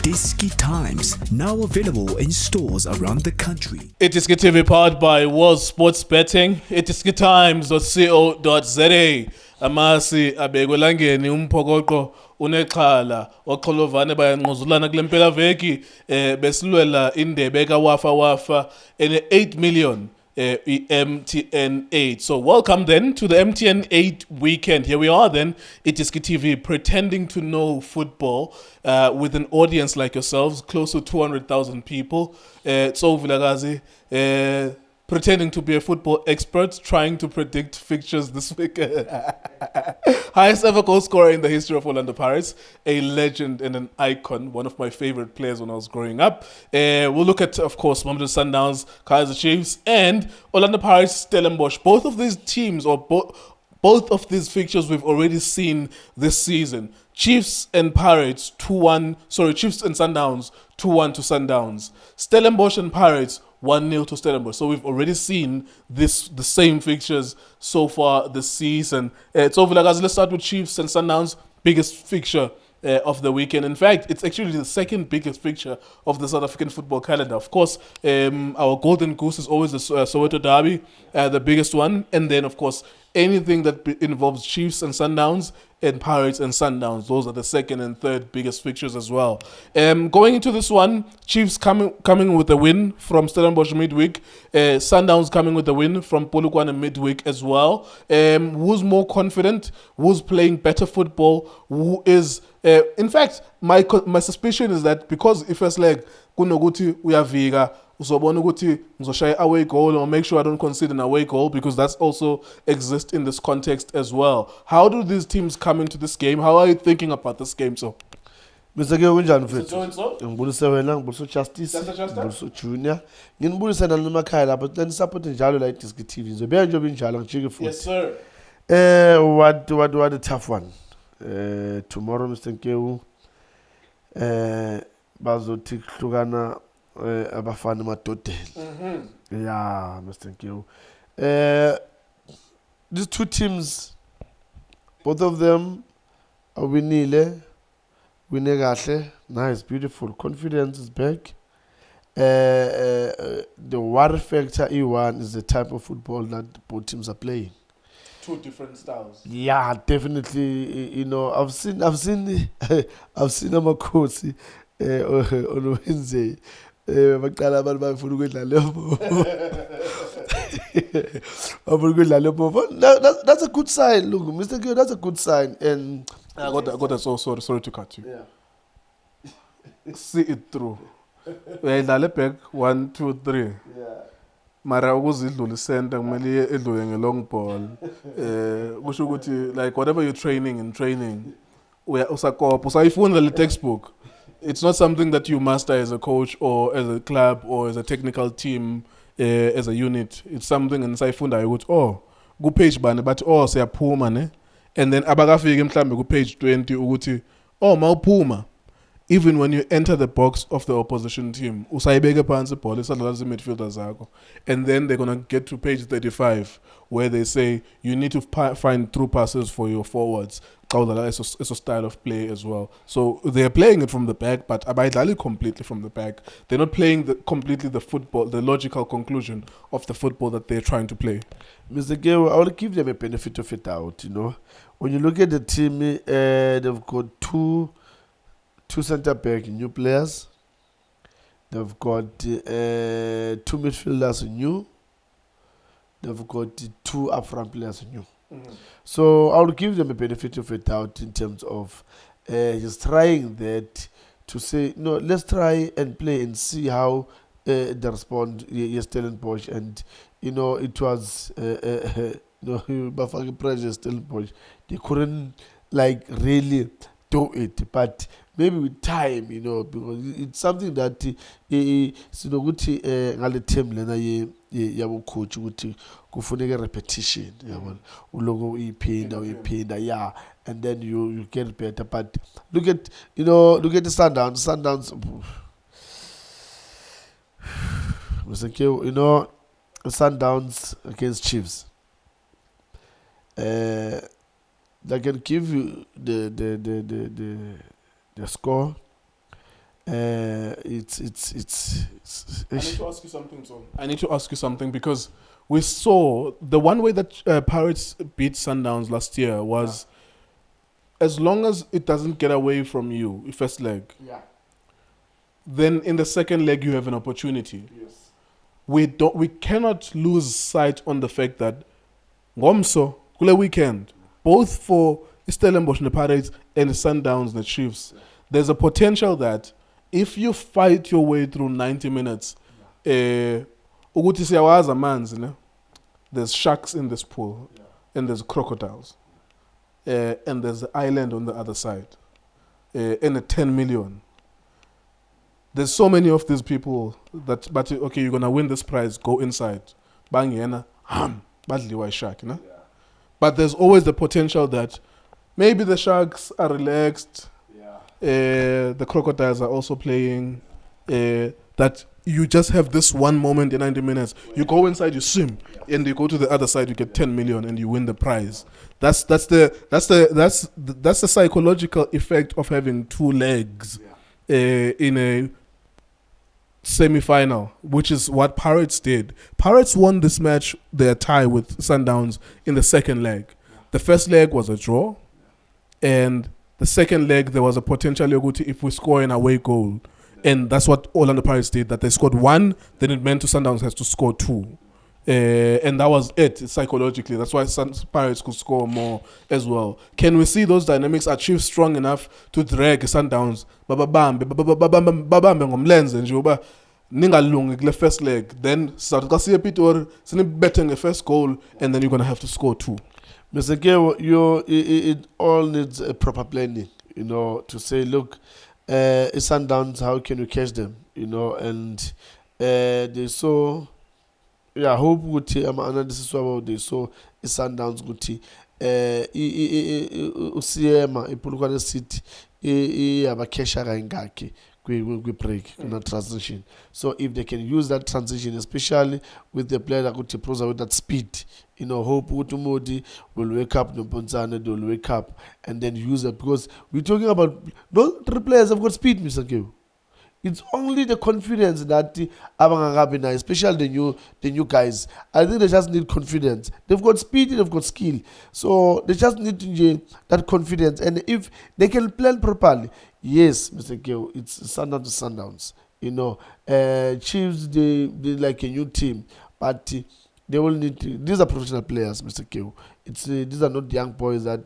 iDiski Times, now available in stores around the country. iDiskiTV powered by World Sports Betting. iDiskiTimes.co.za. Amasi abegwelangeni umphokoqo unexhala oxholovane bayanquzulana kule mpelaveki besilwela indebe kaWafa ene 8 million MTN8. So welcome then to the MTN8 weekend. Here we are then, iDiskiTV, pretending to know football with an audience like yourselves, close to 200,000 people. Tso Vilakazi, pretending to be a football expert, trying to predict fixtures this week. Highest ever goal scorer in the history of Orlando Pirates, a legend and an icon, one of my favorite players when I was growing up. We'll look at, of course, Mamelodi Sundowns, Kaizer Chiefs, and Orlando Pirates, Stellenbosch. Both of these teams, or both of these fixtures we've already seen this season. Chiefs and Pirates, 2-1, Chiefs and Sundowns, 2-1 to Sundowns. Stellenbosch and Pirates, 1-0 to Stellenbosch. So we've already seen the same fixtures so far this season. Tso Vilakazi, let's start with Chiefs and Sundowns, biggest fixture of the weekend. In fact, it's actually the second biggest fixture of the South African football calendar. Of course, our golden goose is always the Soweto Derby, the biggest one. And then, of course, anything that involves Chiefs and Sundowns and Pirates and Sundowns. Those are the second and third biggest fixtures as well. Going into this one, Chiefs coming with a win from Stellenbosch midweek. Sundowns coming with a win from Polokwane midweek as well. Who's more confident? Who's playing better football? Who is... in fact, my suspicion is that because first leg, kunokuthi uyaviga, uzobona ukuthi ngizoshaya away goal or make sure I don't concede an away goal, because that's also exists in this context as well. How do these teams come into this game? How are you thinking about this game, so? Mr. kunjani mfethu? Ngibulise wena, ngibulise Justice, ngibulise Junior. Nginibulise nalemakhaya lapho, then support njalo la iDiskiTV. Ngizobuya nje binjalo ngijike futhi. Yes sir. What a tough one. Tomorrow Mr. Nkewu bazothi kuhlukana abafana emadodeni. Yeah, Mr. Nkewu. These two teams, both of them are winile kahle. Nice, beautiful. Confidence is back. The worry factor E1 is the type of football that both teams are playing. Two different styles. Yeah, definitely. You know, I've seen amakhosi on Wednesday. Baqala abantu bafuna ukudlala That's a good sign. Look, Mr. K, that's a good sign. And I got that. So sorry to cut you. Yeah. See it through. Uyayidlala back 1, 2, 3. Yeah. Mara ukuzidlula center kumele idlule nge-long ball. Kusho ukuthi like whatever you're training, usakopa usayifunda le textbook. It's not something that you master as a coach or as a club or as a technical team, as a unit. It's something and sayifunda ukuthi ku page bani but siyaphuma ne, and then abakafika mhlambe ku page 20 ukuthi mawuphuma, even when you enter the box of the opposition team, usayibeke phansi ibhola isadlala midfielders zakho, and then they're going to get to page 35 where they say you need to find through passes for your forwards. It's a style of play as well. So they're playing it from the back, but abayidlali completely from the back. They're not playing completely the football, the logical conclusion of the football that they're trying to play. Mr. Gewa, I will give them a benefit of it out. You know, when you look at the team, they've got two centre back new players. They've got two midfielders new. They've got two upfront players new. So I would give them a benefit of the doubt in terms of just trying that to say, no, let's try and play and see how they respond. Yes, Stellenbosch, and you know it was pressure Stellenbosch. They couldn't like really do it, but maybe with time, you know, because it's something that sinokuthi ngale team lena yabo coach ukuthi kufuneka repetition, yabona, ulogo uyiphinda, yeah, and then you get better. But look at the Sundowns, you know, Sundowns against Chiefs. They can give you the score. I need to ask you something, Tso. I need to ask you something because we saw the one way that Pirates beat Sundowns last year was as long as it doesn't get away from you, first leg, then in the second leg you have an opportunity. Yes. We cannot lose sight on the fact that Ngomso, kule weekend, both for Stellenbosch and the Pirates and the Sundowns, the Chiefs, there's a potential that if you fight your way through 90 minutes, ukuthi siyawazi amanzi, ne? There's sharks in this pool, and there's crocodiles, and there's the island on the other side, and a 10 million. There's so many of these people that, but okay, you're gonna win this prize, go inside, bang yena, badliwa shark, ne? But there's always the potential that maybe the sharks are relaxed, the crocodiles are also playing, that you just have this one moment in 90 minutes. You go inside, you swim, and you go to the other side, you get 10 million, and you win the prize. That's the psychological effect of having two legs in a semi-final, which is what Pirates did. Pirates won this match, their tie with Sundowns, in the second leg. The first leg was a draw, and the second leg there was a potential if we score an away goal. And that's what Orlando Pirates did, that they scored one, then it meant to Sundowns has to score two. And that was it psychologically. That's why Pirates could score more as well. Can we see those dynamics achieve strong enough to drag Sundowns? Babambe ngomlenze nje uba ningalungi kule first leg. Then South Kasi Pitor betting a first goal, and then you're gonna have to score two. Mr. Kewo, it all needs a proper planning, to say, look, Sundowns, how can you catch them, and they saw, hope Guti, analysis about they saw Sundowns Guti, Usiema, Ipulukwane City, Abakesha Raingaki. We break in a transition. So if they can use that transition, especially with the player that could prosa with that speed, hope Utumodi will wake up, Nobonzane will wake up, and then use it, because we're talking about those three players have got speed, Mr. Kew. It's only the confidence that Abangagabina, especially the new guys. I think they just need confidence. They've got speed, they've got skill. So they just need that confidence. And if they can plan properly, yes, Mr. Kew, it's Sundowns to Sundowns. Chiefs, they like a new team, but they will need to, these are professional players, Mr. Kew. These are not young boys that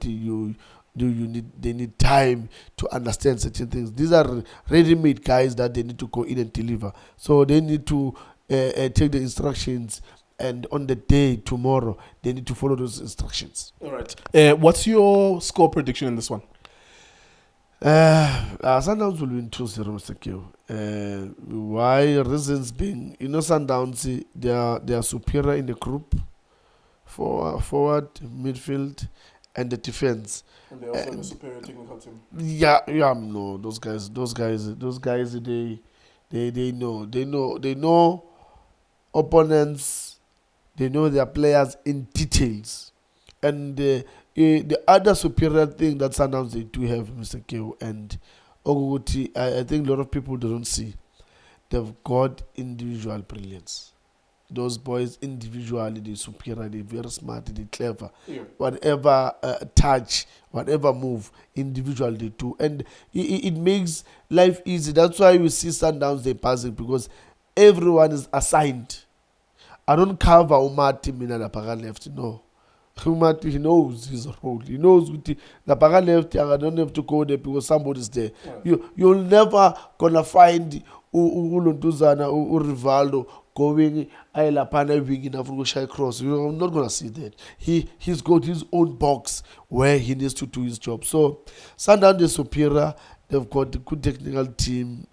they need time to understand certain things. These are ready-made guys that they need to go in and deliver. So they need to take the instructions, and on the day tomorrow they need to follow those instructions. All right. What's your score prediction in this one? Sundowns will win 2-0, Mr. Kew. Why? Reasons being, Sundowns, they are superior in the group, forward, midfield, and the defense. And they also have a superior technical team. No, those guys, they know opponents, they know their players in details. And the other superior thing that Sundowns they do have, Mr. Kew, and Oguti, I think a lot of people don't see, they've got individual brilliance. Those boys individually, they're superior, they're very smart, they're clever. Whatever touch, whatever move, individually they do. And it makes life easy. That's why you see Sundowns, they pass it, because everyone is assigned. I don't cover Umati Mina Napaka left, no. Umati, he knows his role. He knows the Napaka left, I don't have to go there because somebody's there. You'll never gonna find Ulunduzana or Rivaldo going Ailapana wing in Africa cross. You're not gonna see that. He's got his own box where he needs to do his job. So Sundowns is superior. They've got a good technical team.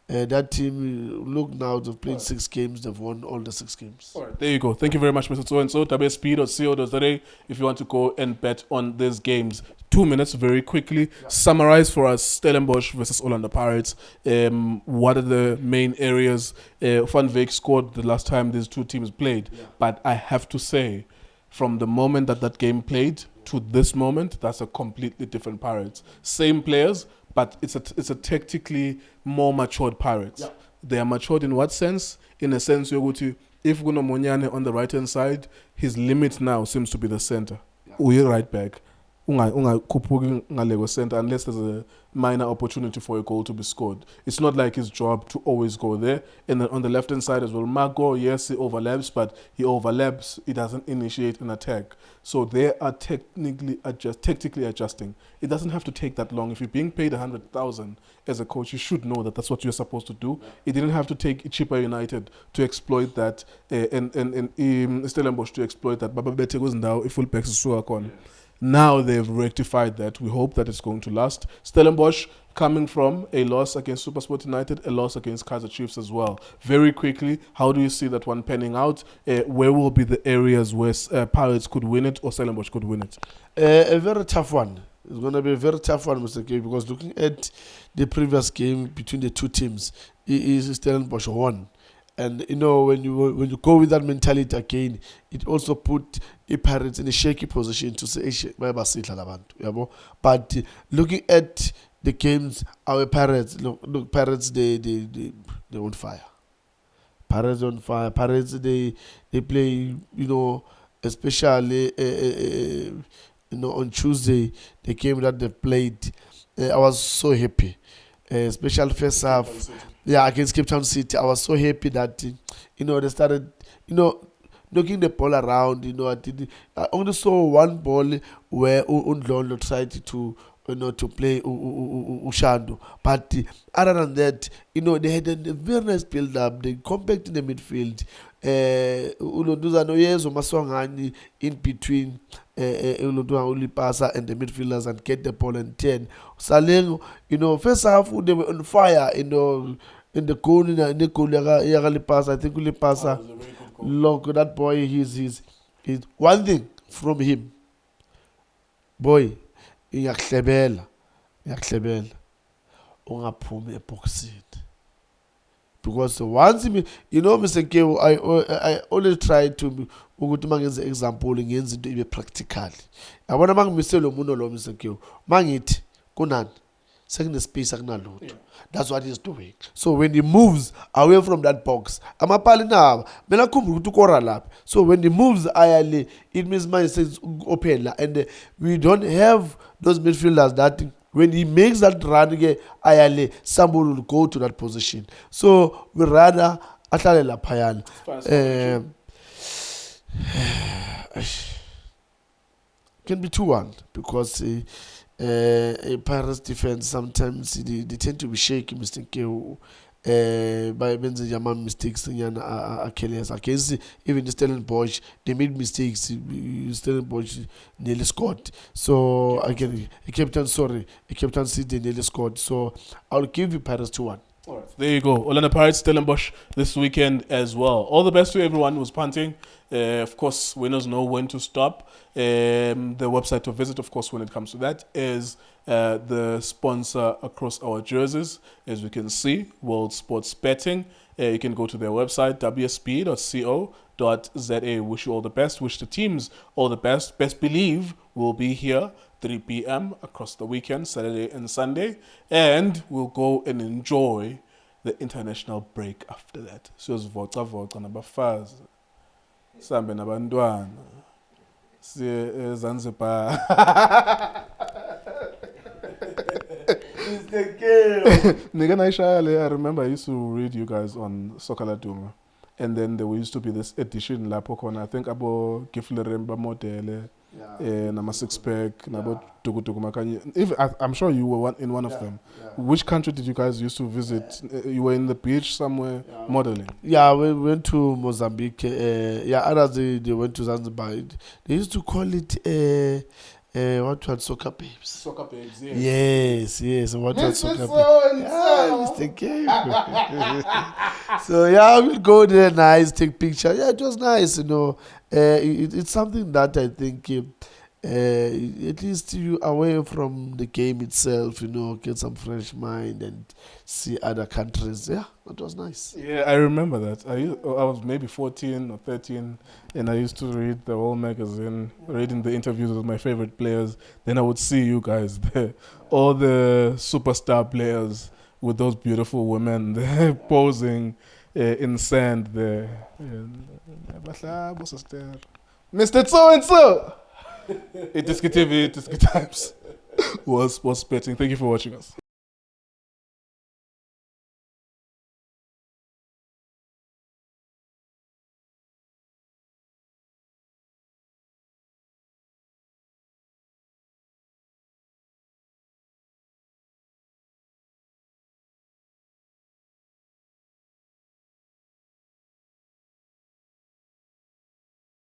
That team, look now, they've played 6 games. They've won all the 6 games. All right, there you go. Thank you very much, Mr. Tso. And so, WSP.co.za if you want to go and bet on these games. 2 minutes, very quickly. Summarize for us Stellenbosch versus Orlando Pirates. What are the main areas? Van Wyk scored the last time these two teams played. But I have to say, from the moment that game played to this moment, that's a completely different Pirates. Same players, but it's a tactically more matured Pirates. Yeah. They are matured in what sense? In a sense, you go to if Guno Monyane on the right hand side, his limit now seems to be the center. We right back. Unga center unless there's a minor opportunity for a goal to be scored. It's not like his job to always go there. And then on the left hand side as well, Marco, yes, he overlaps, but he doesn't initiate an attack. So they are tactically adjusting. It doesn't have to take that long. If you're being paid 100,000 as a coach, you should know that that's what you're supposed to do. It didn't have to take Chippa United to exploit that, and Stellenbosch to exploit that. Baba Bete goes now if full backs is Now they've rectified that. We hope that it's going to last. Stellenbosch coming from a loss against SuperSport United, a loss against Kaizer Chiefs as well. Very quickly, how do you see that one panning out? Where will be the areas where Pirates could win it or Stellenbosch could win it? A very tough one. It's going to be a very tough one, Mr. K, because looking at the previous game between the two teams, Stellenbosch won. And when you go with that mentality again, it also put the Pirates in a shaky position to say, but looking at the games, our Pirates, look, Pirates they on fire. Pirates on fire. Pirates they play, especially on Tuesday, the game that they played. I was so happy. Especially first half, against Cape Town City, I was so happy that they started knocking the ball around. I only saw one ball where Undlondo tried to play Ushando, but other than that, they had a very nice build up. They compact in the midfield. In between Ulipasa and the midfielders and get the ball and 10. Saleng, first half they were on fire, in the goal in the goal. I think Ulipasa, look, that boy, he's one thing from him. Boy, iyaklebela ungaphumi eboxini. Because once Mr. K, I always try to ukuthi mangenze example ngenza into ibe practical. Yabona mangimisela umuntu lo Mr. K, mangithi kunani sekune space akunalutho. That's what he's doing. So when he moves away from that box, amapali na mina khumbula ukuthi ukora lapha. So when he moves ayale, it means man says open la, and we don't have those midfielders that when he makes that run again, ayale, somebody will go to that position. So we rather ahlale laphayana. Can be 2-1 because a Pirates defense sometimes they tend to be shaky, Mr. K. By Benzi Yaman mistakes against even the Stellenbosch, they made mistakes. Stellenbosch nearly scored. So again, Captain City nearly scored. So I'll give you Pirates 2-1. All right, there you go. Orlando Pirates, Stellenbosch this weekend as well. All the best to everyone who's punting. Of course, winners know when to stop. The website to visit, of course, when it comes to that, is the sponsor across our jerseys. As we can see, World Sports Betting. You can go to their website, wsp.co.za. Wish you all the best. Wish the teams all the best. Best believe we'll be here 3 p.m. across the weekend, Saturday and Sunday. And we'll go and enjoy the international break after that. Siyozivocavoca nabafazi. Sambe nabantwana. Siye Zanzibar. I remember I used to read you guys on Sokaladuma. And then there used to be this edition lapho khona, I think abo Gifleremba modele, nama six pack, nabo tukutuku makanye. I'm sure you were in one of them. Yeah. Which country did you guys used to visit? You were in the beach somewhere modeling. Yeah, we went to Mozambique. Others they went to Zanzibar. They used to call it what was soccer babes? Soccer babes, yes. Yes, what was soccer babes? Mr. K. So I will go there, nice, take picture. Yeah, it was nice, it's something that I think At least you away from the game itself, get some fresh mind and see other countries. Yeah, that was nice. Yeah, I remember that. I was maybe 14 or 13, and I used to read the whole magazine, reading the interviews with my favorite players. Then I would see you guys there, all the superstar players with those beautiful women there posing in sand there. Mr. Tso and Tso! iDiskiTV, iDiskiTimes was spitting. Thank you for watching us.